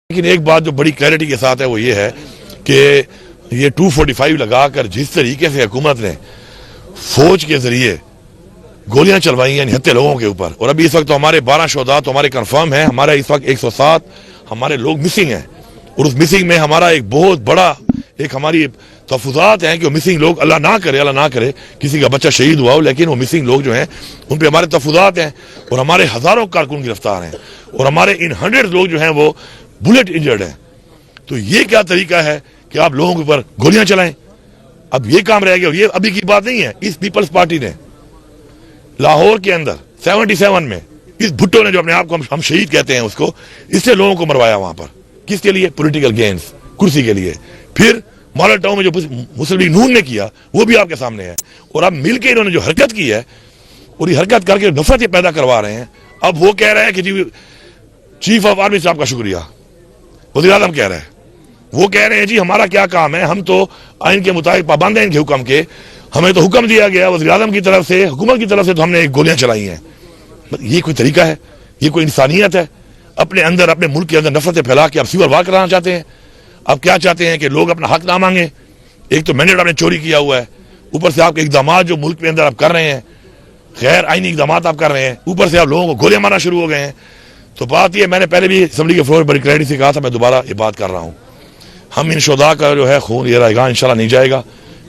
لیکن ایک بات جو بڑی کلیئرٹی کے ساتھ ہے وہ یہ ہے کہ یہ 245 لگا کر جس طریقے سے حکومت نے فوج کے ذریعے گولیاں چلوائی ہیں نہتے لوگوں کے اوپر، اور ابھی اس وقت تو ہمارے 12 شہداء تو ہمارے کنفرم ہیں، ہمارے اس وقت 107 ہمارے لوگ مسنگ ہیں، اور اس مسنگ میں ہمارا ایک بہت بڑا ایک ہماری تحفظات ہیں کہ وہ مسنگ لوگ اللہ نہ کرے کسی کا بچہ شہید ہوا ہو، لیکن وہ مسنگ لوگ جو ہیں ان پہ ہمارے تحفظات ہیں، اور ہمارے ہزاروں کارکن گرفتار ہیں، اور ہمارے ان 100 لوگ جو ہیں وہ بلٹ انجرڈ ہیں۔ تو یہ کیا طریقہ ہے کہ آپ لوگوں کے اوپر گولیاں چلائیں؟ اب یہ کام رہ گیا، اور یہ ابھی کی بات نہیں ہے، اس پیپلز پارٹی نے لاہور کے اندر 77 میں اس بھٹو نے جو اپنے آپ کو ہم شہید کہتے ہیں اس سے لوگوں کو مروایا وہاں پر، کس کے لیے؟ پولیٹیکل گینز، کرسی کے لیے۔ پھر ماڈل ٹاؤن میں جو مسلم لیگ نون نے کیا وہ بھی آپ کے سامنے ہے، اور اب مل کے انہوں نے جو حرکت کی ہے اور یہ حرکت کر کے نفرت یہ پیدا کروا رہے ہیں۔ اب وہ کہہ رہے ہیں کہ جی چیف آف آرمی صاحب کا شکریہ، وزیر اعظم کہہ رہے ہیں، وہ کہہ رہے ہیں جی ہمارا کیا کام ہے، ہم تو آئین کے مطابق پابند ہیں ان کے حکم کے، ہمیں تو حکم دیا گیا وزیر اعظم کی طرف سے، حکومت کی طرف سے، تو ہم نے گولیاں چلائی ہیں۔ یہ کوئی طریقہ ہے؟ یہ کوئی انسانیت ہے؟ اپنے اندر اپنے ملک کے اندر نفرتیں پھیلا کے آپ سیور وار کرانا چاہتے ہیں؟ آپ کیا چاہتے ہیں کہ لوگ اپنا حق نہ مانگیں؟ ایک تو مینڈیٹ آپ نے چوری کیا ہوا ہے، اوپر سے آپ کے اقدامات جو ملک کے اندر آپ کر رہے ہیں، غیر آئینی اقدامات آپ کر رہے ہیں، اوپر سے آپ لوگوں کو گولیاں مارنا شروع ہو گئے ہیں۔ تو بات یہ، میں نے پہلے بھی اسمبلی کے فلور بڑی کلیئرٹی سے کہا تھا، میں دوبارہ یہ بات کر رہا ہوں، ہم ان شہداء کا جو ہے خون یہ رائے گاہ انشاءاللہ نہیں جائے گا۔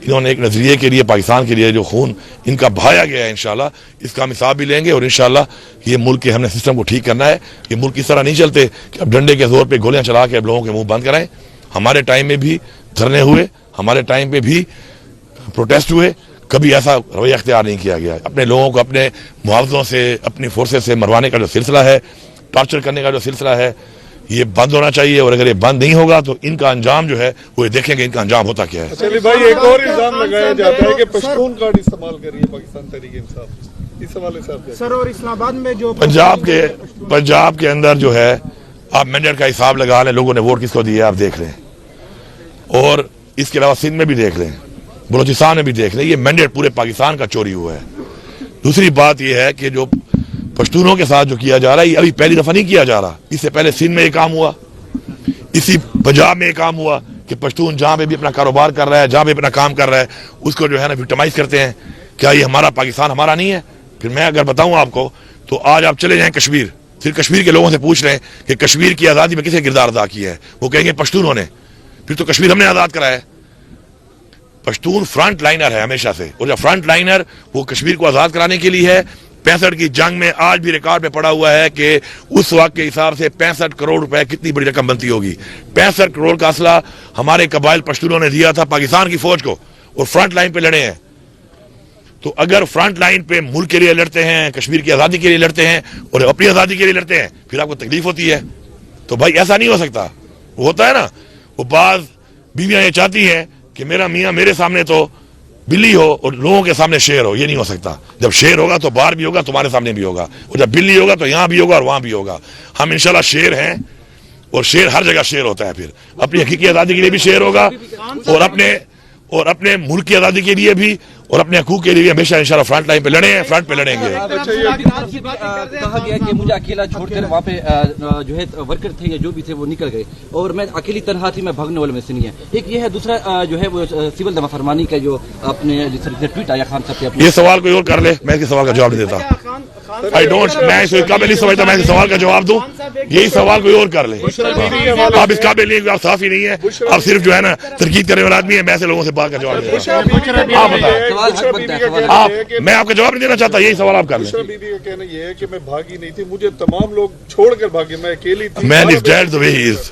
انہوں نے ایک نظریے کے لیے، پاکستان کے لیے جو خون ان کا بہایا گیا ہے، انشاءاللہ اس کا ہم حساب بھی لیں گے، اور انشاءاللہ یہ ملک کے ہم نے سسٹم کو ٹھیک کرنا ہے۔ یہ ملک اس طرح نہیں چلتے کہ اب ڈنڈے کے زور پہ گولیاں چلا کے اب لوگوں کے منہ بند کرائیں۔ ہمارے ٹائم میں بھی دھرنے ہوئے، ہمارے ٹائم پہ بھی پروٹیسٹ ہوئے، کبھی ایسا رویہ اختیار نہیں کیا گیا۔ اپنے لوگوں کو اپنے معاوضوں سے، اپنی فورسز سے مروانے کا جو سلسلہ ہے، ٹارچر کرنے کا جو سلسلہ ہے، یہ بند ہونا چاہیے، اور اگر یہ بند نہیں ہوگا تو ان کا انجام جو ہے وہ یہ دیکھیں گے ان کا انجام ہوتا کیا ہے۔ چلیے بھائی، ایک اور الزام لگایا جاتا ہے کہ پشتون کارڈ استعمال کر رہی ہے پاکستان تحریک انصاف، اس حوالے سے آپ سر، اور اسلام آباد میں جو پنجاب کے اندر جو ہے، آپ مینڈیٹ کا حساب لگا لیں، لوگوں نے ووٹ کس کو دیے آپ دیکھ لیں، اور اس کے علاوہ سندھ میں بھی دیکھ لیں، بلوچستان میں بھی دیکھ لیں، یہ مینڈیٹ پورے پاکستان کا چوری ہوا ہے۔ دوسری بات یہ ہے کہ جو پشتونوں کے ساتھ جو کیا جا رہا ہے، یہ ابھی پہلی دفعہ نہیں کیا جا رہا، اس سے پہلے سندھ میں یہ کام ہوا، اسی پنجاب میں یہ کام ہوا کہ پشتون جہاں پہ بھی اپنا کاروبار کر رہا ہے، جہاں پہ اپنا کام کر رہا ہے، اس کو جو ہے نا وکٹمائز کرتے ہیں۔ کیا یہ ہمارا پاکستان ہمارا نہیں ہے؟ پھر میں اگر بتاؤں آپ کو تو آج آپ چلے جائیں کشمیر، پھر کشمیر کے لوگوں سے پوچھ رہے ہیں کہ کشمیر کی آزادی میں کسے کردار ادا کیا ہے، وہ کہیں گے پشتونوں نے۔ پھر تو کشمیر ہم نے آزاد کرایا ہے۔ پشتون فرنٹ لائنر ہے ہمیشہ سے، اور جب فرنٹ لائنر وہ کشمیر کو آزاد کرانے کے لیے ہے۔ 65 کی جنگ میں آج بھی ریکارڈ پہ پڑا ہوا ہے کہ اس وقت کے حساب سے 65 کروڑ روپے کتنی بڑی رقم بنتی ہوگی۔ 65 کروڑ کا اسلحہ ہمارے قبائل پشتونوں نے دیا تھا پاکستان کی فوج کو، اور فرنٹ لائن پہ لڑے ہیں۔ تو اگر فرنٹ لائن پہ ملک کے لیے لڑتے ہیں، کشمیر کی آزادی کے لیے لڑتے ہیں، اور اپنی آزادی کے لیے لڑتے ہیں، پھر آپ کو تکلیف ہوتی ہے۔ تو بھائی ایسا نہیں ہو سکتا۔ وہ ہوتا ہے نا، وہ بعض بیویاں یہ چاہتی ہیں کہ میرا میاں میرے سامنے تو بلی ہو اور لوگوں کے سامنے شیر ہو، یہ نہیں ہو سکتا۔ جب شیر ہوگا تو باہر بھی ہوگا، تمہارے سامنے بھی ہوگا، اور جب بلی ہوگا تو یہاں بھی ہوگا اور وہاں بھی ہوگا۔ ہم انشاءاللہ شیر ہیں، اور شیر ہر جگہ شیر ہوتا ہے۔ پھر اپنی حقیقی آزادی کے لیے بھی شیر ہوگا، اور اپنے ملک کی آزادی کے لیے بھی، اور اپنے حقوق کے لیے بھی ہمیشہ انشاءاللہ فرنٹ لائن پہ لڑے ہیں، فرنٹ پہ لڑیں گے۔ کہا گیا کہ مجھے اکیلا چھوڑ کر وہاں پہ جو ہے ورکر تھے یا جو بھی تھے وہ نکل گئے، اور میں اکیلی تنہا تھی، میں بھاگنے والے میں سے نہیں ہے۔ ایک یہ ہے، دوسرا جو ہے وہ سول دفاع فرمانی کا جو اپنے ٹویٹ آیا خان صاحب سے۔ یہ سوال کوئی اور کر لے، میں اس کے سوال کا جواب نہیں دیتا۔ میں اس قابل نہیں سمجھتا میں اس سوال کا جواب دوں، یہی سوال کوئی اور کر لے۔ آپ اس قابل نہیں، آپ صحافی نہیں ہے، آپ صرف جو ہے نا تنقید کرنے والا آدمی ہے۔ میں ایسے لوگوں سے بات کا جواب دیتا ہوں۔ آپ بتائیں، میں آپ کا جواب نہیں دینا چاہتا، یہی سوال آپ کر لیں۔ بی بی کا کہنا یہ ہے کہ میں بھاگی نہیں تھی، مجھے تمام لوگ چھوڑ کر بھاگے، میں اکیلی تھی۔ Man is dead the way he is۔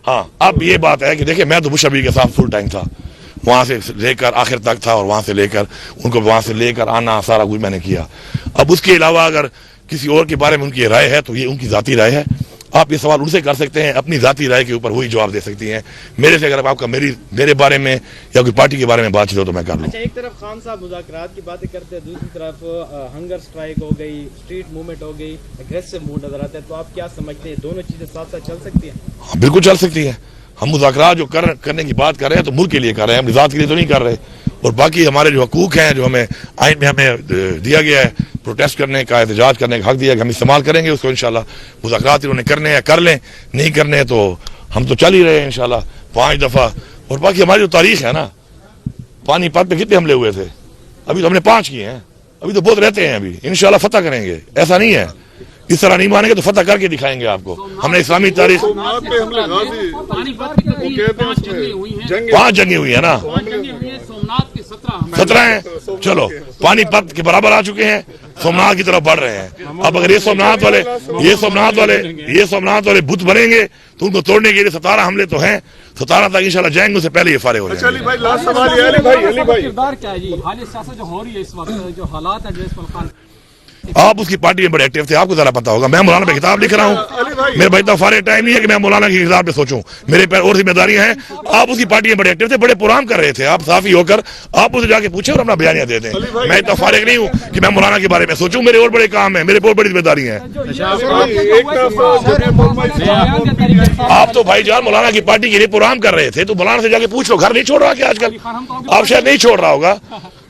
ہاں، اب یہ بات ہے کہ دیکھیں، میں تو بش ابھی کے ساتھ فل ٹائم تھا، وہاں سے لے کر آخر تک تھا، اور وہاں سے لے کر ان کو وہاں سے لے کر آنا سارا کچھ میں نے کیا۔ اب اس کے علاوہ اگر کسی اور کے بارے میں ان کی رائے ہے تو یہ ان کی ذاتی رائے ہے۔ آپ یہ سوال ان سے کر سکتے ہیں، اپنی ذاتی رائے کے اوپر وہی جواب دے سکتی ہیں۔ میرے سے اگر آپ کا میرے بارے میں یا کوئی پارٹی کے بارے میں بات چیت ہو تو میں کر لوں۔ اچھا، ایک طرف خان صاحب مذاکرات کی باتیں کرتے ہیں، دوسری طرف ہنگر سٹرائک ہو گئی، اسٹریٹ موومنٹ ہو گئی، اگریسو موڈ نظر آتا ہے، تو آپ کیا سمجھتے ہیں دونوں چیزیں ساتھ ساتھ چل سکتی ہیں؟ ہاں، بالکل چل سکتی ہیں۔ ہم مذاکرات جو کرنے کی بات کر رہے ہیں تو ملک کے لیے کر رہے ہیں، ہم ذات کے لیے تو نہیں کر رہے۔ اور باقی ہمارے جو حقوق ہیں، جو ہمیں آئین میں ہمیں دیا گیا ہے، پروٹیسٹ کرنے کا، احتجاج کرنے کا حق دیا کہ ہم استعمال کریں گے اس کو۔ انشاءاللہ مذاکرات انہوں نے کرنے ہیں کر لیں، نہیں کرنے تو ہم تو چل ہی رہے ہیں انشاءاللہ 5 دفعہ. اور باقی ہماری جو تاریخ ہے نا, پانی پت پہ کتنے حملے ہوئے تھے, ابھی تو ہم نے 5 کیے ہیں, ابھی تو بہت رہتے ہیں, ابھی انشاءاللہ فتح کریں گے. ایسا نہیں ہے, اس طرح نہیں مانیں گے تو فتح کر کے دکھائیں گے آپ کو. ہم نے اسلامی تاریخ سومنات پہ حملے غازی وہ کہتے ہیں اس میں 5 جنگیں ہوئی ہیں نا, 17 ہیں. چلو پانی پت کے برابر آ چکے ہیں, سومنات کی طرف بڑھ رہے ہیں. اب اگر یہ سومنات والے بت بنیں گے تو ان کو توڑنے کے لیے 17 حملے تو ہیں. 17 تک انشاءاللہ جائیں گے, اس سے پہلے یہ فارغ ہو جائیں گے. علی بھائی لاسٹ سوال یہ علی بھائی کردار کیا ہے جی حالیہ سیاست جو ہو رہی ہے اس وقت, جو حالات ہیں جو اس وقت آپ اس کی پارٹی میں بڑے ایکٹیو تھے, آپ کو ذرا پتا ہوگا. میں مولانا پہ کتاب لکھ رہا ہوں, میرے بھائی تو فارغ ٹائم نہیں ہے کہ میں مولانا کی کتاب پہ سوچوں, میرے پہ اور ذمہ داریاں ہیں. آپ اس کی پارٹی میں بڑے ایکٹیو تھے, بڑے پروگرام کر رہے تھے, آپ صافی ہو کر آپ اسے جا کے پوچھیں اور اپنا بیانیہ دے دیں. میں اتنا فارغ نہیں ہوں کہ میں مولانا کے بارے میں سوچوں, میرے اور بڑے کام ہیں, میرے پہ اور بڑی ذمہ داریاں ہیں. آپ تو بھائی جان مولانا کی پارٹی کے لیے پروگرام کر رہے تھے, تو مولانا سے جا کے پوچھ لو. گھر نہیں چھوڑ رہا کہ آج کل آپ شاید نہیں چھوڑ رہا ہوگا,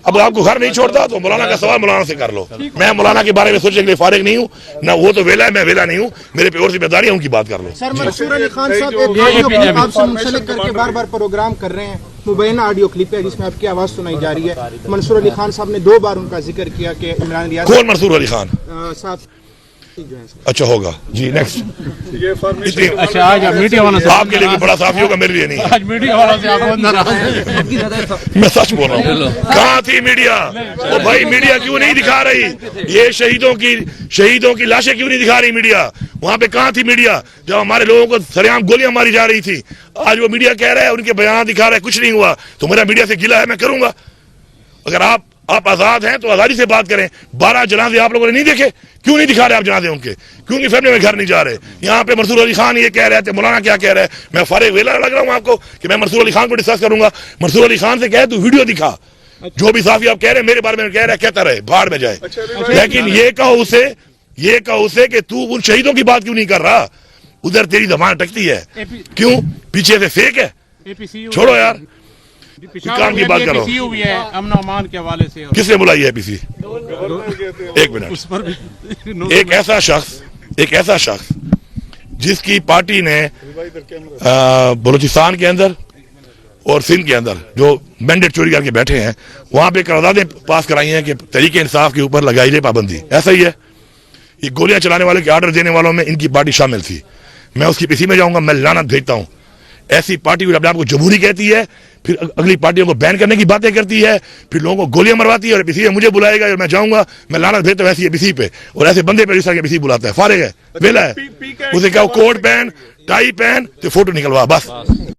اب آپ کو گھر نہیں چھوڑتا تو مولانا کا سوال مولانا سے کر لو. میں مولانا کے بارے میں سوچنے کے لیے فارغ نہیں ہوں, نہ وہ تو ویلا ہے, میں ویلا نہیں ہوں, میرے پہ اور ذمہ داریاں, ان کی بات کر لو. سر منصور علی خان صاحب ایک آڈیو کلپ آپ سے منسلک کر کے بار بار پروگرام کر رہے ہیں, مبینہ آڈیو کلپ ہے جس میں آپ کی آواز سنائی جا رہی ہے. منصور علی خان صاحب نے 2 بار ان کا ذکر کیا کہ عمران ریاض کون منصور علی خان؟ صاحب جو ہے اچھا ہوگا جی. نیکسٹ یہ فارمیشن آپ کے لیے بھی بڑا صافی ہوگا, میرے لیے نہیں. میں سچ بول رہا ہوں. کہاں تھی میڈیا؟ وہ بھائی میڈیا کیوں نہیں دکھا رہی یہ شہیدوں کی لاشیں کیوں نہیں دکھا رہی میڈیا؟ وہاں پہ کہاں تھی میڈیا جب ہمارے لوگوں کو سریعام گولیاں ماری جا رہی تھی؟ آج وہ میڈیا کہہ رہا ہے, ان کے بیانات دکھا رہا ہے, کچھ نہیں ہوا. تو میرا میڈیا سے گلہ ہے, میں کروں گا. اگر آپ آزاد ہیں تو آزادی سے بات کریں. 12 جنازے آپ لوگوں نے نہیں دیکھے, کیوں نہیں دکھا رہے آپ جنازے ان کے؟ کیوں کی فیملی میں گھر نہیں جا رہے؟ یہاں پہ منصور علی خان یہ کہہ رہے تھے, مولانا کیا کہہ رہے ہیں؟ میں فارغ ویلا لگ رہا ہوں آپ کو کہ میں منصور علی خان کو ڈسکس کروں گا. منصور علی خان سے کہے تو ویڈیو دکھا, جو بھی صافی آپ کہہ رہے ہیں میرے بارے میں کہہ رہے ہیں, کہتا رہے, باہر میں جائے. لیکن یہ کہو اسے کہ تو ان شہیدوں کی بات کیوں نہیں کر رہا؟ ادھر تیری زبان اٹکتی ہے, کیوں پیچھے سے فیک ہے؟ چھوڑو یار, کام کی بات کرو. امن و امان کے حوالے سے کس نے بلائی ہے پی سی؟ ایک منٹ. ایک ایسا شخص جس کی پارٹی نے بلوچستان کے اندر اور سندھ کے اندر جو مینڈیٹ چوری کر کے بیٹھے ہیں, وہاں پہ قراردادیں پاس کرائی ہیں کہ تحریک انصاف کے اوپر لگائی جائے پابندی. ایسا ہی ہے, یہ گولیاں چلانے والے کے آرڈر دینے والوں میں ان کی پارٹی شامل تھی. میں اس کی پی سی میں جاؤں گا, میں لعنت بھیجتا ہوں. ایسی پارٹی اپنے آپ کو جمہوری کہتی ہے, پھر اگلی پارٹیوں کو بین کرنے کی باتیں کرتی ہے, پھر لوگوں کو گولیاں مرواتی ہے, اور پی سی میں مجھے بلائے گا اور میں جاؤں گا. میں لعنت بھیجتا ہوں ایسی پی سی پہ, اور ایسے بندے پہ جس طرح کے پی سی بلاتا ہے. فارغ ہے, ویلا ہے, اسے کہو کوٹ پہن, ٹائی پہن, تو فوٹو نکلوا, بس.